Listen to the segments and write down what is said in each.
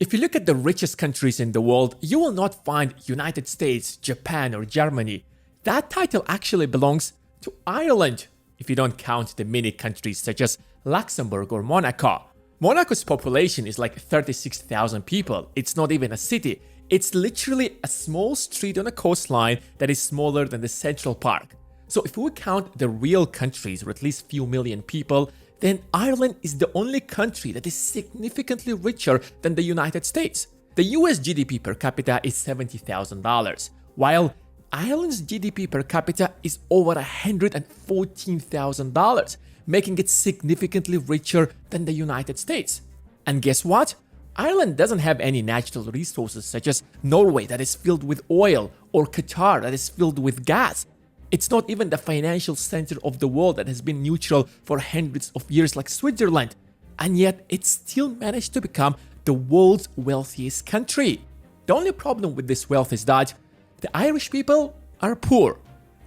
If you look at the richest countries in the world, you will not find United States, Japan, or Germany. That title actually belongs to Ireland, if you don't count the mini countries such as Luxembourg or Monaco. Monaco's population is like 36,000 people. It's not even a city. It's literally a small street on a coastline that is smaller than the Central Park. So if we count the real countries with at least few million people, then Ireland is the only country that is significantly richer than the United States. The US GDP per capita is $70,000, while Ireland's GDP per capita is over $114,000, making it significantly richer than the United States. And guess what? Ireland doesn't have any natural resources such as Norway that is filled with oil or Qatar that is filled with gas. It's not even the financial center of the world that has been neutral for hundreds of years like Switzerland, and yet it still managed to become the world's wealthiest country. The only problem with this wealth is that the Irish people are poor.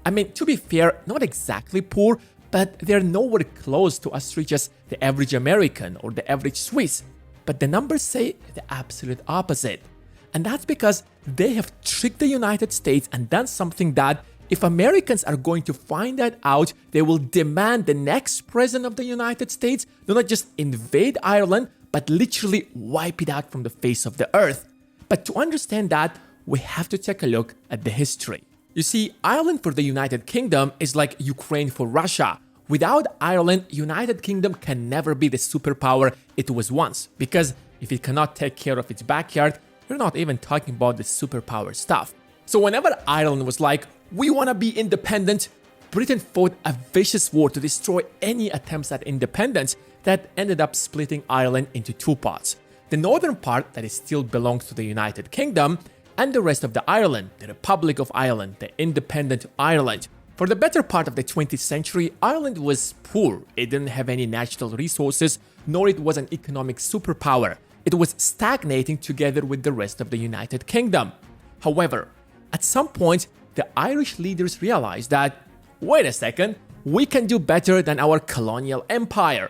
I mean, to be fair, not exactly poor, but they're nowhere close to as rich as the average American or the average Swiss. But the numbers say the absolute opposite. And that's because they have tricked the United States and done something that if Americans are going to find that out, they will demand the next president of the United States do not just invade Ireland, but literally wipe it out from the face of the earth. But to understand that, we have to take a look at the history. You see, Ireland for the United Kingdom is like Ukraine for Russia. Without Ireland, United Kingdom can never be the superpower it was once, because if it cannot take care of its backyard, you're not even talking about the superpower stuff. So whenever Ireland was like, we want to be independent, Britain fought a vicious war to destroy any attempts at independence that ended up splitting Ireland into two parts. The northern part that still belongs to the United Kingdom, and the rest of the Ireland, the Republic of Ireland, the independent Ireland. For the better part of the 20th century, Ireland was poor. It didn't have any natural resources, nor it was an economic superpower. It was stagnating together with the rest of the United Kingdom. However, at some point, the Irish leaders realized that, wait a second, we can do better than our colonial empire.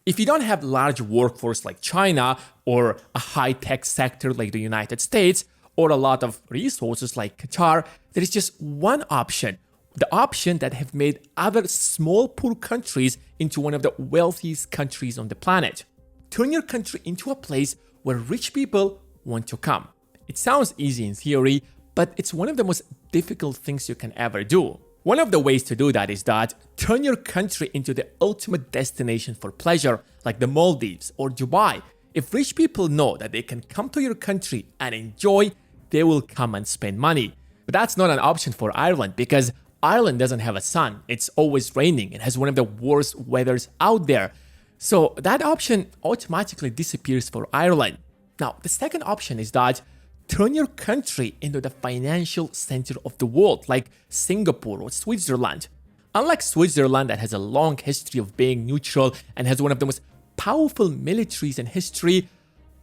If you don't have a large workforce like China, or a high-tech sector like the United States, or a lot of resources like Qatar, there is just one option. The option that have made other small poor countries into one of the wealthiest countries on the planet. Turn your country into a place where rich people want to come. It sounds easy in theory, but it's one of the most difficult things you can ever do. One of the ways to do that is that turn your country into the ultimate destination for pleasure, like the Maldives or Dubai. If rich people know that they can come to your country and enjoy, they will come and spend money. But that's not an option for Ireland because Ireland doesn't have a sun. It's always raining. It has one of the worst weathers out there. So that option automatically disappears for Ireland. Now, the second option is that turn your country into the financial center of the world, like Singapore or Switzerland. Unlike Switzerland that has a long history of being neutral and has one of the most powerful militaries in history,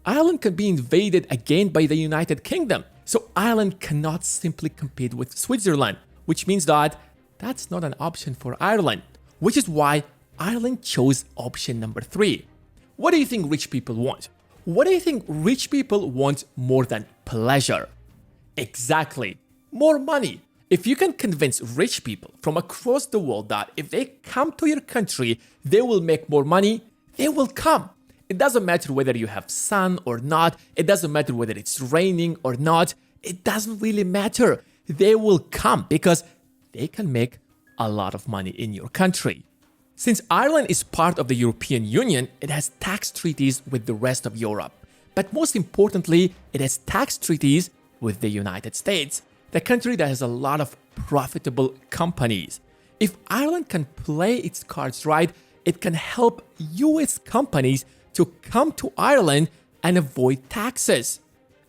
Ireland can be invaded again by the United Kingdom. So Ireland cannot simply compete with Switzerland, which means that that's not an option for Ireland, which is why Ireland chose option number 3. What do you think rich people want? What do you think rich people want more than pleasure? Exactly, more money. If you can convince rich people from across the world that if they come to your country, they will make more money, they will come. It doesn't matter whether you have sun or not. It doesn't matter whether it's raining or not. It doesn't really matter. They will come because they can make a lot of money in your country. Since Ireland is part of the European Union, it has tax treaties with the rest of Europe. But most importantly, it has tax treaties with the United States, the country that has a lot of profitable companies. If Ireland can play its cards right, it can help US companies to come to Ireland and avoid taxes.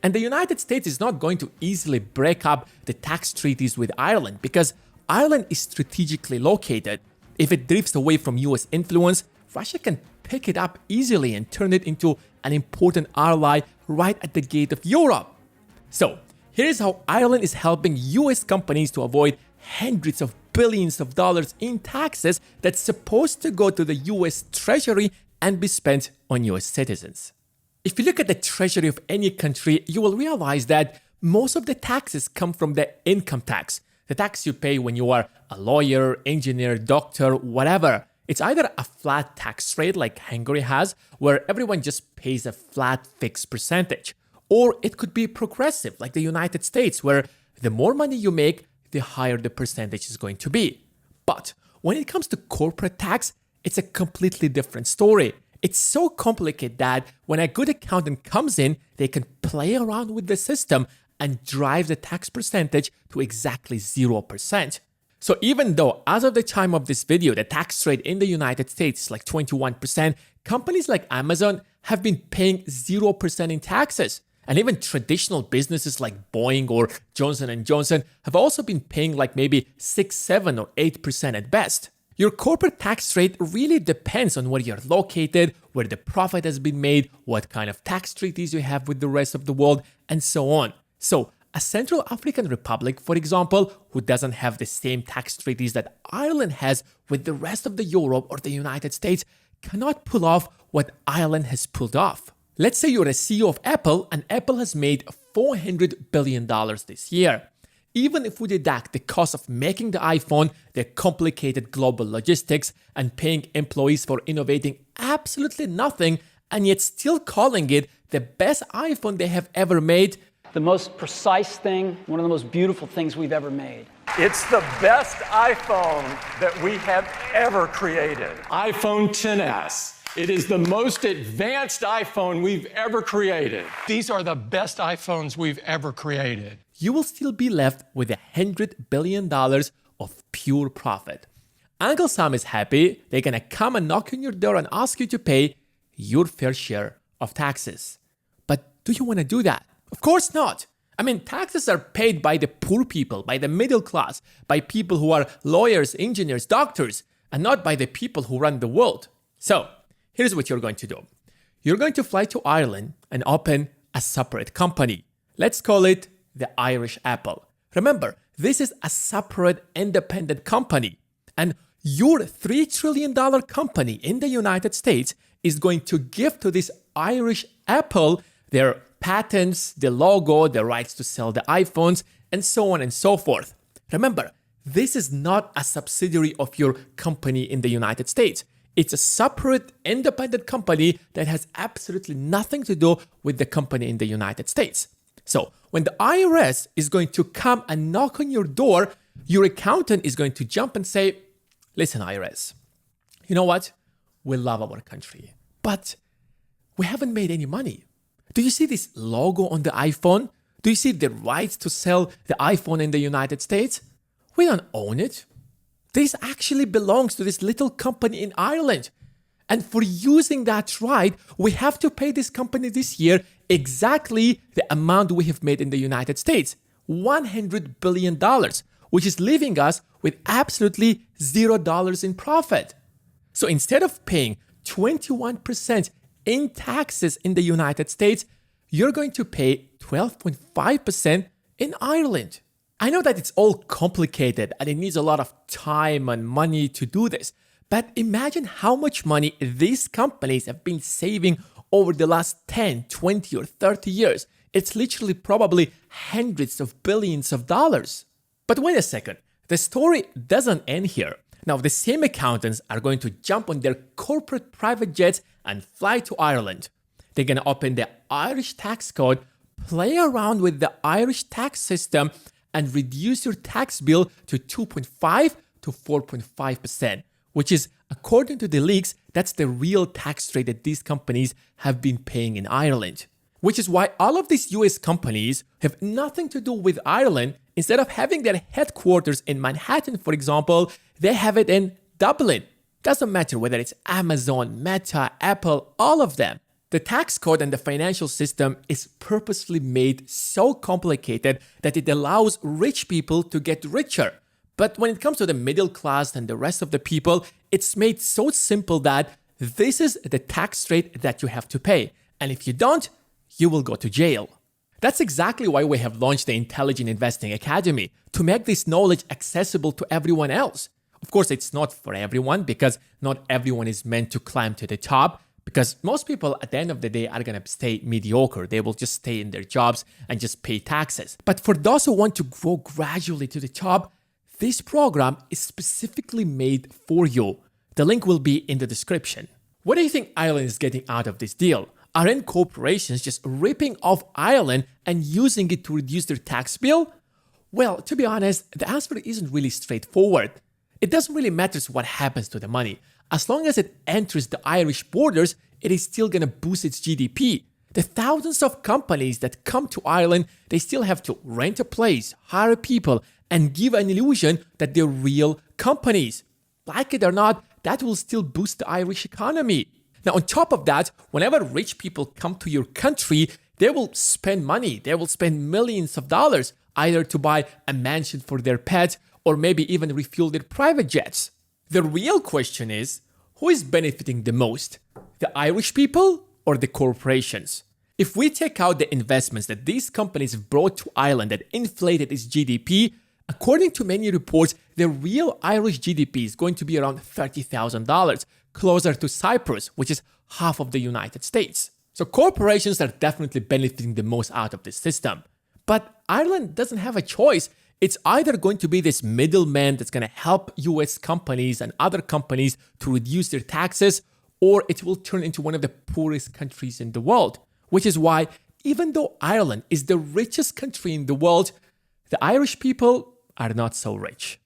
And the United States is not going to easily break up the tax treaties with Ireland because Ireland is strategically located. If it drifts away from US influence, Russia can pick it up easily and turn it into an important ally right at the gate of Europe. So, here's how Ireland is helping US companies to avoid hundreds of billions of dollars in taxes that's supposed to go to the US Treasury and be spent on US citizens. If you look at the treasury of any country, you will realize that most of the taxes come from the income tax, the tax you pay when you are a lawyer, engineer, doctor, whatever. It's either a flat tax rate like Hungary has, where everyone just pays a flat fixed percentage, or it could be progressive like the United States, where the more money you make, the higher the percentage is going to be. But when it comes to corporate tax, it's a completely different story. It's so complicated that when a good accountant comes in, they can play around with the system and drive the tax percentage to exactly 0%. So even though as of the time of this video, the tax rate in the United States is like 21%, companies like Amazon have been paying 0% in taxes. And even traditional businesses like Boeing or Johnson & Johnson have also been paying like maybe 6, 7, or 8% at best. Your corporate tax rate really depends on where you're located, where the profit has been made, what kind of tax treaties you have with the rest of the world, and so on. So a Central African Republic, for example, who doesn't have the same tax treaties that Ireland has with the rest of the Europe or the United States, cannot pull off what Ireland has pulled off. Let's say you're a CEO of Apple and Apple has made $400 billion this year. Even if we deduct the cost of making the iPhone, the complicated global logistics, and paying employees for innovating absolutely nothing, and yet still calling it the best iPhone they have ever made, the most precise thing, one of the most beautiful things we've ever made. It's the best iPhone that we have ever created. iPhone XS. It is the most advanced iPhone we've ever created. These are the best iPhones we've ever created. You will still be left with $100 billion of pure profit. Uncle Sam is happy. They're gonna come and knock on your door and ask you to pay your fair share of taxes. But do you want to do that? Of course not. I mean, taxes are paid by the poor people, by the middle class, by people who are lawyers, engineers, doctors, and not by the people who run the world. So, here's what you're going to do. You're going to fly to Ireland and open a separate company. Let's call it the Irish Apple. Remember, this is a separate independent company. And your $3 trillion company in the United States is going to give to this Irish Apple their patents, the logo, the rights to sell the iPhones, and so on and so forth. Remember, this is not a subsidiary of your company in the United States. It's a separate, independent company that has absolutely nothing to do with the company in the United States. So, when the IRS is going to come and knock on your door, your accountant is going to jump and say, listen, IRS, you know what? We love our country, but we haven't made any money. Do you see this logo on the iPhone? Do you see the rights to sell the iPhone in the United States? We don't own it. This actually belongs to this little company in Ireland. And for using that right, we have to pay this company this year exactly the amount we have made in the United States, $100 billion, which is leaving us with absolutely $0 in profit. So instead of paying 21% in taxes in the United States, you're going to pay 12.5% in Ireland. I know that it's all complicated and it needs a lot of time and money to do this, but imagine how much money these companies have been saving over the last 10, 20, or 30 years. It's literally probably hundreds of billions of dollars. But wait a second, the story doesn't end here. Now, the same accountants are going to jump on their corporate private jets and fly to Ireland. They're going to open the Irish tax code, play around with the Irish tax system, and reduce your tax bill to 2.5 to 4.5%, which is, according to the leaks, that's the real tax rate that these companies have been paying in Ireland. Which is why all of these US companies have nothing to do with Ireland. Instead of having their headquarters in Manhattan, for example, they have it in Dublin. Doesn't matter whether it's Amazon, Meta, Apple, all of them. The tax code and the financial system is purposefully made so complicated that it allows rich people to get richer. But when it comes to the middle class and the rest of the people, it's made so simple that this is the tax rate that you have to pay. And if you don't, you will go to jail. That's exactly why we have launched the Intelligent Investing Academy, to make this knowledge accessible to everyone else. Of course, it's not for everyone because not everyone is meant to climb to the top, Because most people at the end of the day are going to stay mediocre. They will just stay in their jobs and just pay taxes. But for those who want to grow gradually to the top, this program is specifically made for you. The link will be in the description. What do you think Ireland is getting out of this deal? Aren't corporations just ripping off Ireland and using it to reduce their tax bill? Well, to be honest, the answer isn't really straightforward. It doesn't really matter what happens to the money. As long as it enters the Irish borders, it is still going to boost its GDP. The thousands of companies that come to Ireland, they still have to rent a place, hire people, and give an illusion that they're real companies. Like it or not, that will still boost the Irish economy. Now, on top of that, whenever rich people come to your country, they will spend money. They will spend millions of dollars either to buy a mansion for their pet or maybe even refuel their private jets. The real question is, who is benefiting the most? The Irish people or the corporations? If we take out the investments that these companies brought to Ireland that inflated its GDP, according to many reports, the real Irish GDP is going to be around $30,000, closer to Cyprus, which is half of the United States. So corporations are definitely benefiting the most out of this system. But Ireland doesn't have a choice. It's either going to be this middleman that's going to help US companies and other companies to reduce their taxes, or it will turn into one of the poorest countries in the world. Which is why, even though Ireland is the richest country in the world, the Irish people are not so rich.